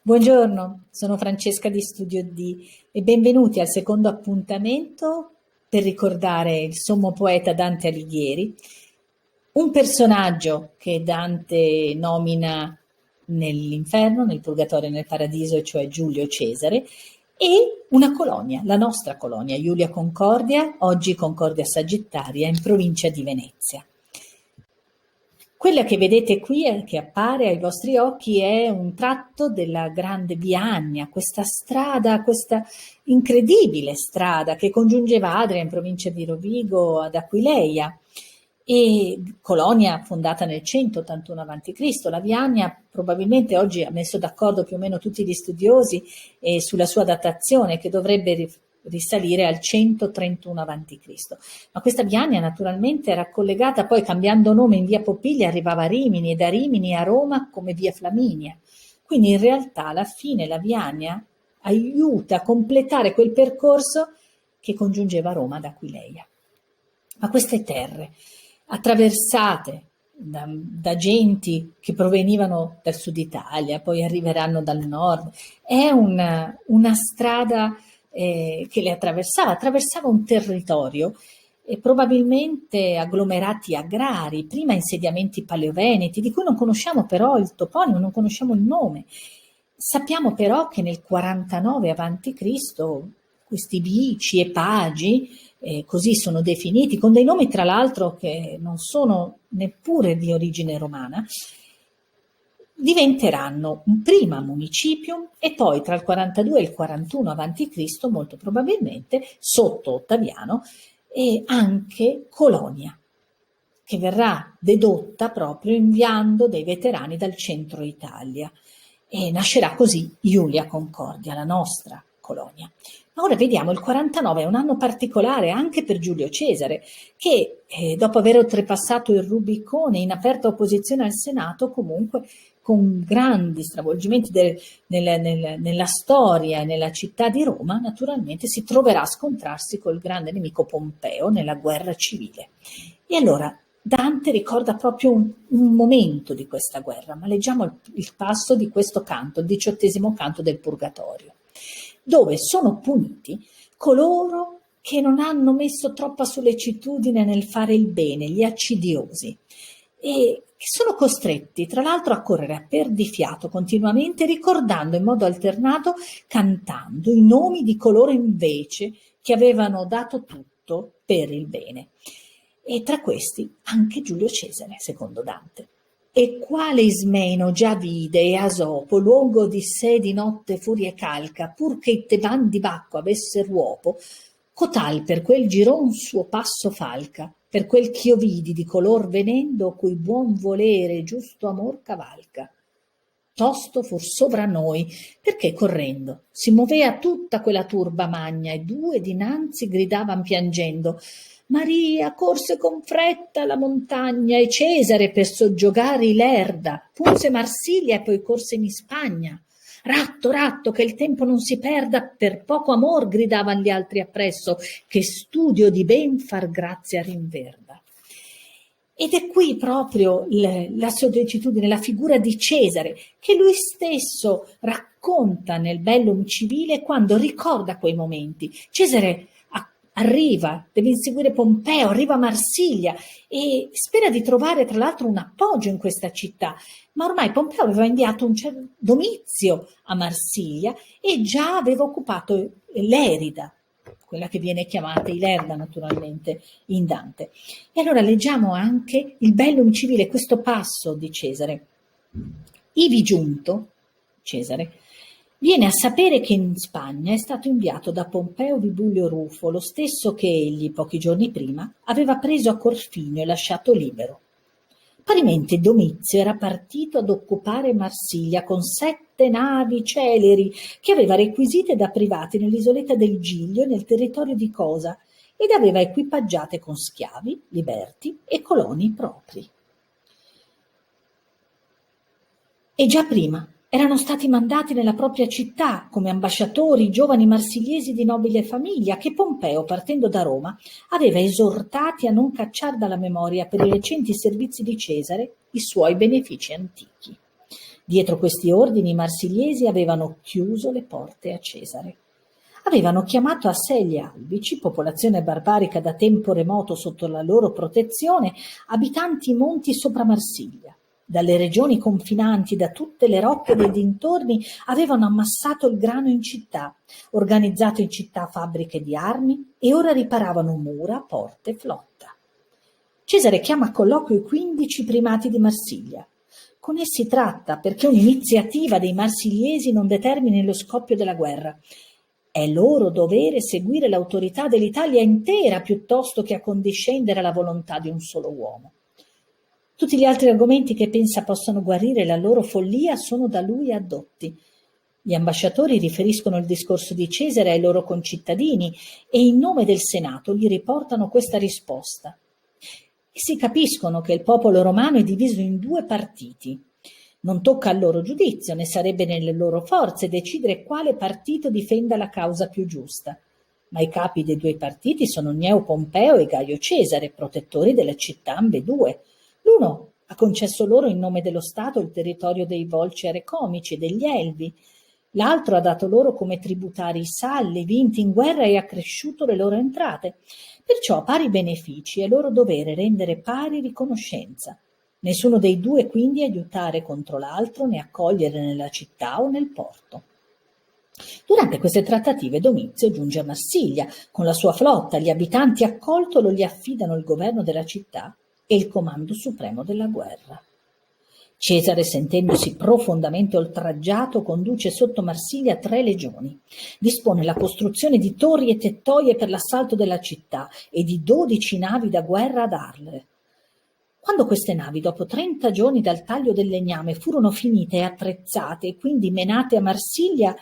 Buongiorno, sono Francesca di Studio D e benvenuti al secondo appuntamento per ricordare il sommo poeta Dante Alighieri, un personaggio che Dante nomina nell'inferno, nel purgatorio e nel paradiso, cioè Giulio Cesare, e una colonia, la nostra colonia, Iulia Concordia, oggi Concordia Sagittaria, in provincia di Venezia. Quella che vedete qui, che appare ai vostri occhi, è un tratto della Grande Biagna, questa strada, questa incredibile strada che congiungeva Adria in provincia di Rovigo ad Aquileia, e colonia fondata nel 181 a.C. La Biagna probabilmente oggi ha messo d'accordo più o meno tutti gli studiosi sulla sua datazione, che dovrebbe risalire al 131 a.C. Ma questa Biagna naturalmente era collegata, poi cambiando nome in via Popiglia arrivava a Rimini e da Rimini a Roma come via Flaminia. Quindi in realtà alla fine la Biagna aiuta a completare quel percorso che congiungeva Roma ad Aquileia. Ma queste terre, attraversate da genti che provenivano dal sud Italia, poi arriveranno dal nord, è una strada che le attraversava un territorio e probabilmente agglomerati agrari, prima insediamenti paleoveneti, di cui non conosciamo però il toponimo, non conosciamo il nome. Sappiamo però che nel 49 a.C. questi bici e pagi, così sono definiti, con dei nomi tra l'altro che non sono neppure di origine romana, diventeranno un prima municipium e poi tra il 42 e il 41 a.C., molto probabilmente, sotto Ottaviano, e anche colonia, che verrà dedotta proprio inviando dei veterani dal centro Italia. E nascerà così Iulia Concordia, la nostra colonia. Ma ora vediamo, il 49 è un anno particolare anche per Giulio Cesare, che dopo aver oltrepassato il Rubicone in aperta opposizione al Senato, comunque con grandi stravolgimenti nella storia e nella città di Roma, naturalmente si troverà a scontrarsi col grande nemico Pompeo nella guerra civile. E allora Dante ricorda proprio un momento di questa guerra, ma leggiamo il passo di questo canto, il 18° canto del Purgatorio, dove sono puniti coloro che non hanno messo troppa sollecitudine nel fare il bene, gli accidiosi, e che sono costretti tra l'altro a correre a perdifiato continuamente, ricordando in modo alternato, cantando i nomi di coloro invece che avevano dato tutto per il bene. E tra questi anche Giulio Cesare, secondo Dante. E quale Ismeno già vide e Asopo, luogo di sé di notte furia calca, pur che i Teban di Bacco avesse ruopo, cotal per quel giron suo passo falca, per quel ch'io vidi di color venendo, cui buon volere e giusto amor cavalca. Tosto fur sovra noi, perché correndo si movea tutta quella turba magna, e due dinanzi gridavan piangendo: Maria corse con fretta alla montagna, e Cesare per soggiogare Ilerda punse Marsiglia e poi corse in Spagna. Ratto, ratto, che il tempo non si perda, per poco amor gridavan gli altri appresso, che studio di ben far grazia rinverda. Ed è qui proprio la sollecitudine, la figura di Cesare, che lui stesso racconta nel Bellum Civile quando ricorda quei momenti. Cesare arriva, deve inseguire Pompeo, arriva a Marsiglia e spera di trovare tra l'altro un appoggio in questa città, ma ormai Pompeo aveva inviato un certo Domizio a Marsiglia e già aveva occupato l'Erida, quella che viene chiamata Ilerda naturalmente in Dante. E allora leggiamo anche il Bellum Civile, questo passo di Cesare. Ivi giunto, Cesare, viene a sapere che in Spagna è stato inviato da Pompeo Vibulio Rufo, lo stesso che egli, pochi giorni prima, aveva preso a Corfinio e lasciato libero. Parimenti Domizio era partito ad occupare Marsiglia con 7 navi celeri che aveva requisite da privati nell'isoletta del Giglio e nel territorio di Cosa, ed aveva equipaggiate con schiavi, liberti e coloni propri. E già prima erano stati mandati nella propria città come ambasciatori giovani marsigliesi di nobile famiglia che Pompeo, partendo da Roma, aveva esortati a non cacciar dalla memoria per i recenti servizi di Cesare i suoi benefici antichi. Dietro questi ordini i marsiliesi avevano chiuso le porte a Cesare. Avevano chiamato a sé gli Albici, popolazione barbarica da tempo remoto sotto la loro protezione, abitanti i monti sopra Marsiglia. Dalle regioni confinanti, da tutte le rocche dei dintorni, avevano ammassato il grano in città, organizzato in città fabbriche di armi e ora riparavano mura, porte, flotta. Cesare chiama a colloquio i 15 primati di Marsiglia. Con essi tratta perché un'iniziativa dei marsiliesi non determini lo scoppio della guerra. È loro dovere seguire l'autorità dell'Italia intera piuttosto che accondiscendere alla volontà di un solo uomo. Tutti gli altri argomenti che pensa possano guarire la loro follia sono da lui addotti. Gli ambasciatori riferiscono il discorso di Cesare ai loro concittadini e in nome del Senato gli riportano questa risposta. Essi capiscono che il popolo romano è diviso in 2 partiti. Non tocca al loro giudizio, né sarebbe nelle loro forze decidere quale partito difenda la causa più giusta. Ma i capi dei 2 partiti sono Gneo Pompeo e Gaio Cesare, protettori della città ambedue. L'uno ha concesso loro in nome dello Stato il territorio dei Volci Arecomici e degli Elvi. L'altro ha dato loro come tributari i salli vinti in guerra e accresciuto le loro entrate. Perciò pari benefici è loro dovere rendere pari riconoscenza. Nessuno dei 2 quindi aiutare contro l'altro né accogliere nella città o nel porto. Durante queste trattative Domizio giunge a Marsiglia con la sua flotta, gli abitanti accoltolo gli affidano il governo della città e il comando supremo della guerra. Cesare, sentendosi profondamente oltraggiato, conduce sotto Marsiglia 3 legioni. Dispone la costruzione di torri e tettoie per l'assalto della città e di 12 navi da guerra ad Arle. Quando queste navi, dopo 30 giorni dal taglio del legname, furono finite e attrezzate e quindi menate a Marsiglia,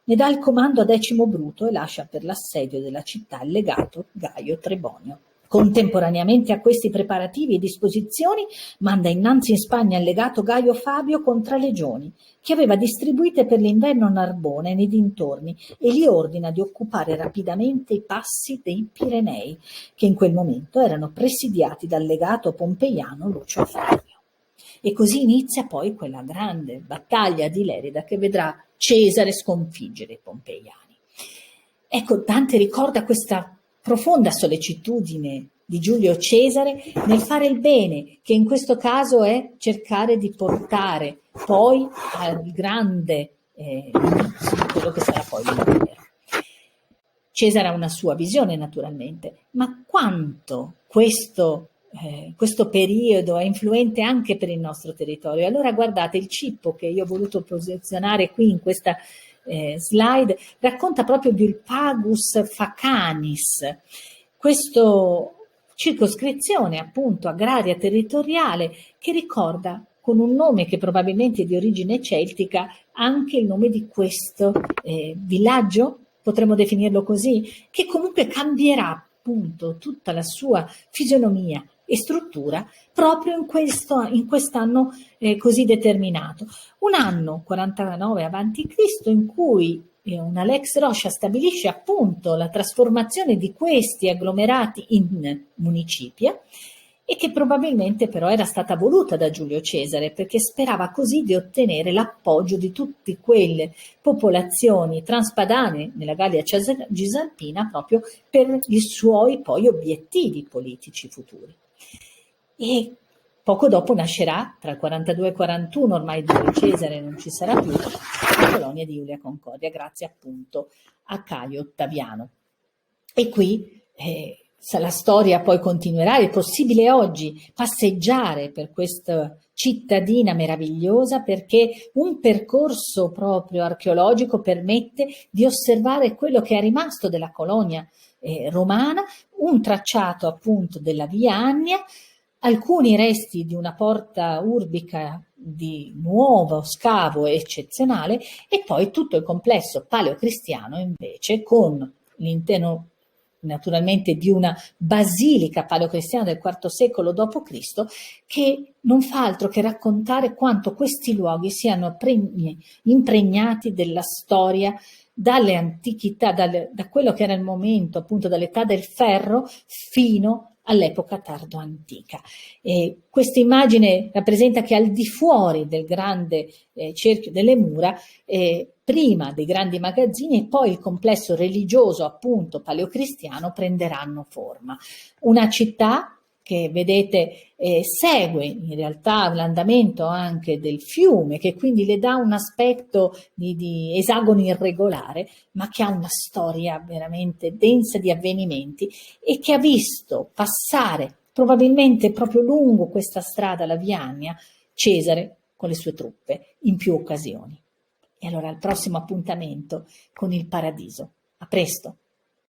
ne dà il comando a Decimo Bruto e lascia per l'assedio della città il legato Gaio Trebonio. Contemporaneamente a questi preparativi e disposizioni manda innanzi in Spagna il legato Gaio Fabio con 3 legioni, che aveva distribuite per l'inverno a Narbona e nei dintorni, e gli ordina di occupare rapidamente i passi dei Pirenei, che in quel momento erano presidiati dal legato pompeiano Lucio Fabio. E così inizia poi quella grande battaglia di Lerida che vedrà Cesare sconfiggere i pompeiani. Ecco, Dante ricorda questa profonda sollecitudine di Giulio Cesare nel fare il bene, che in questo caso è cercare di portare poi al grande inizio di quello che sarà poi l'impero. Cesare ha una sua visione naturalmente, ma quanto questo periodo è influente anche per il nostro territorio. Allora guardate, il cippo che io ho voluto posizionare qui in questa slide racconta proprio di Pagus Facanis, questa circoscrizione appunto agraria territoriale che ricorda con un nome che probabilmente è di origine celtica anche il nome di questo villaggio, potremmo definirlo così, che comunque cambierà appunto tutta la sua fisionomia e struttura proprio in quest'anno così determinato. Un anno 49 avanti Cristo in cui una Lex Roscia stabilisce appunto la trasformazione di questi agglomerati in municipia e che probabilmente però era stata voluta da Giulio Cesare perché sperava così di ottenere l'appoggio di tutte quelle popolazioni transpadane nella Gallia Cisalpina proprio per i suoi poi obiettivi politici futuri. E poco dopo nascerà, tra il 42 e il 41, ormai Giulio Cesare non ci sarà più, la colonia di Iulia Concordia, grazie appunto a Caio Ottaviano. E qui la storia poi continuerà, è possibile oggi passeggiare per questa cittadina meravigliosa perché un percorso proprio archeologico permette di osservare quello che è rimasto della colonia romana, un tracciato appunto della via Annia, alcuni resti di una porta urbica di nuovo scavo eccezionale e poi tutto il complesso paleocristiano invece con l'interno naturalmente di una basilica paleocristiana del IV secolo d.C. che non fa altro che raccontare quanto questi luoghi siano impregnati della storia dalle antichità, da quello che era il momento appunto dall'età del ferro fino all'epoca tardo-antica. Questa immagine rappresenta che al di fuori del grande cerchio delle mura, prima dei grandi magazzini e poi il complesso religioso appunto paleocristiano prenderanno forma. Una città che vedete segue in realtà l'andamento anche del fiume, che quindi le dà un aspetto di esagono irregolare, ma che ha una storia veramente densa di avvenimenti e che ha visto passare probabilmente proprio lungo questa strada, la Via Annia, Cesare con le sue truppe in più occasioni. E allora al prossimo appuntamento con il Paradiso. A presto!